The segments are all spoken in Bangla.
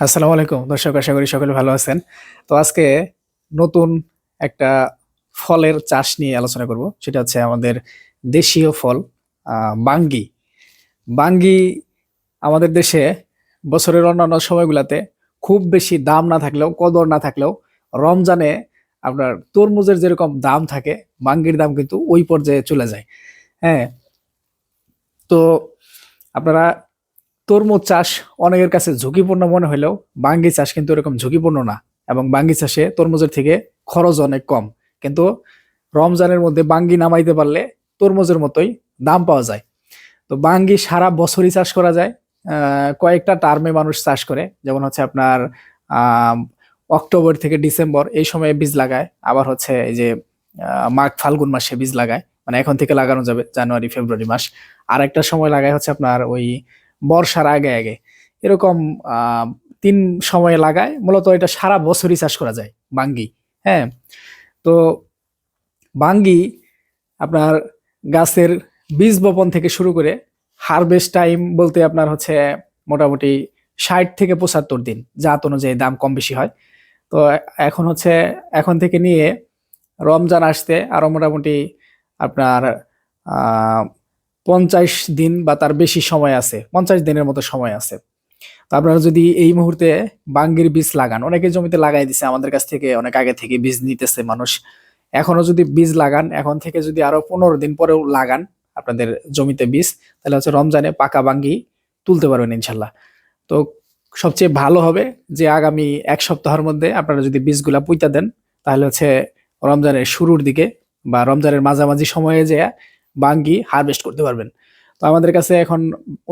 আসসালামু আলাইকুম দর্শক, আশা করি সকলে ভালো আছেন। তো আজকে নতুন একটা ফলের চাষ নিয়ে আলোচনা করব। সেটা হচ্ছে আমাদের দেশীয় ফল বাঙ্গি। বাঙ্গি আমাদের দেশে বছরের অন্যান্য সময়গুলাতে খুব বেশি দাম না থাকলেও, কদর না থাকলেও, রমজানে আপনার তরমুজের যেরকম দাম থাকে, বাঙ্গির দাম কিন্তু ওই পর্যায়ে চলে যায়। হ্যাঁ, তো আপনারা তরমুজ চাষ অনেকের কাছে ঝুঁকিপূর্ণ মনে হলেও বাঙ্গি চাষ কিন্তু এরকম ঝুঁকিপূর্ণ না, এবং বাঙ্গি চাষে তরমুজের থেকে খরচ অনেক কম। কিন্তু রমজানের মধ্যে বাঙ্গি নামাইতে পারলে তরমুজের মতোই দাম পাওয়া যায়। তো বাঙ্গি সারা বছরই চাষ করা যায়। কয়েকটা টার্মে মানুষ চাষ করে, যেমন হচ্ছে আপনার আহ অক্টোবর থেকে ডিসেম্বর এই সময়ে বীজ লাগায়, আবার হচ্ছে এই যে মাঘ ফাল্গুন মাসে বীজ লাগায়, মানে এখন থেকে লাগানো যাবে জানুয়ারি ফেব্রুয়ারি মাস। আর একটা সময় লাগায় হচ্ছে আপনার ওই বর্ষার আগে আগে, এরকম আহ 3 সময়ে লাগায়। মূলত এটা সারা বছরই চাষ করা যায় বাঙ্গি। হ্যাঁ, তো বাঙ্গি আপনার গাছের বীজ বপন থেকে শুরু করে হারভেস্ট টাইম বলতে আপনার হচ্ছে মোটামুটি 60 থেকে 75 দিন, জাত অনুযায়ী দাম কম বেশি হয়। তো এখন হচ্ছে, এখন থেকে নিয়ে রমজান আসতে আরো মোটামুটি আপনার 50 দিন বা তার বেশি সময় আছে, 50 দিনের মতো সময় আছে। তো আপনারা যদি এই মুহূর্তে বাঙ্গির বীজ লাগান, অনেকে জমিতে লাগাই দিছে, আমাদের কাছ থেকে অনেক আগে থেকে বীজ নিতেছে মানুষ। এখনো যদি বীজ লাগান, এখন থেকে যদি আরো 15 দিন পরেও লাগান আপনাদের জমিতে বীজ, তাহলে হচ্ছে রমজানে পাকা বাঙ্গি তুলতে পারবেন ইনশাল্লাহ। তো সবচেয়ে ভালো হবে যে আগামী 1 সপ্তাহের মধ্যে আপনারা যদি বীজগুলা পুঁতা দেন, তাহলে হচ্ছে রমজানের শুরুর দিকে বা রমজানের মাঝামাঝি সময়ে যে বাঙ্গি হারভেস্ট করতে পারবেন। তো আমাদের কাছে এখন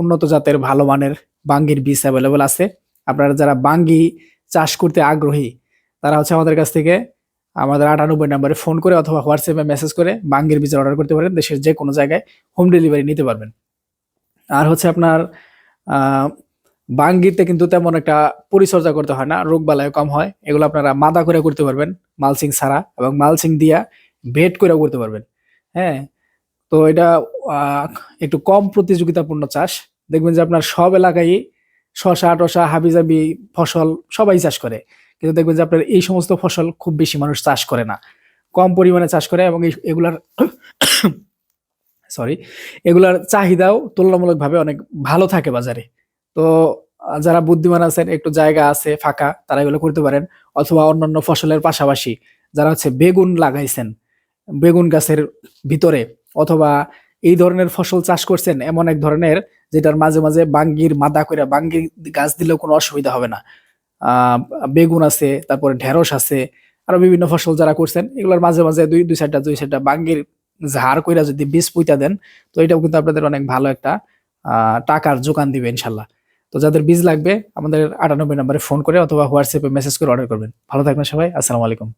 উন্নত জাতের ভালো মানের বাঙ্গির বীজ অ্যাভেলেবল আছে। আপনারা যারা বাঙ্গি চাষ করতে আগ্রহী, তারা হচ্ছে আমাদের কাছ থেকে আমাদের 98 নম্বরে ফোন করে অথবা হোয়াটসঅ্যাপে মেসেজ করে বাঙ্গির বীজ অর্ডার করতে পারেন। দেশের যে কোনো জায়গায় হোম ডেলিভারি নিতে পারবেন। আর হচ্ছে আপনার আহ বাঙ্গিতে কিন্তু তেমন একটা পরিচর্যা করতে হয় না, রোগ বালাই কম হয়। এগুলো আপনারা মাদা করে করতে পারবেন, মালচিং ছাড়া, এবং মালচিং দিয়া বেড করে করতে পারবেন। হ্যাঁ, তো এটা আহ, একটু কম প্রতিযোগিতাপূর্ণ চাষ। দেখবেন যে আপনার সব এলাকায় শশা টশা হাবিজাবি ফসল সবাই চাষ করে, কিন্তু দেখবেন যে আপনার এই সমস্ত ফসল খুব বেশি মানুষ চাষ করে না, কম পরিমাণে চাষ করে। এবং এগুলার সরি, এগুলার চাহিদাও তুলনামূলকভাবে অনেক ভালো থাকে বাজারে। তো যারা বুদ্ধিমান আছেন, একটু জায়গা আছে ফাঁকা, তারা এগুলো করতে পারেন। অথবা অন্যান্য ফসলের পাশাপাশি যারা হচ্ছে বেগুন লাগাইছেন, বেগুন গাছের ভিতরে, অথবা এই ধরনের ফসল চাষ করছেন এমন এক ধরনের যেটার মাঝে মাঝে বাঙ্গির মাদা করে বাঙ্গির গাছ দিলেও কোনো অসুবিধা হবে না। আহ বেগুন আছে, তারপরে ঢেঁড়স আছে, আরো বিভিন্ন ফসল যারা করছেন, এগুলোর মাঝে মাঝে দুই দুই সাইডটা বাঙ্গির ঝাড় কইরা যদি বীজ পুঁতা দেন, তো এটাও কিন্তু আপনাদের অনেক ভালো একটা টাকার যোগান দিবে ইনশাল্লাহ। তো যাদের বীজ লাগবে, আমাদের 98 নম্বরে ফোন করে অথবা হোয়াটসঅ্যাপে মেসেজ করে অর্ডার করবেন। ভালো থাকবেন সবাই, আসসালামু আলাইকুম।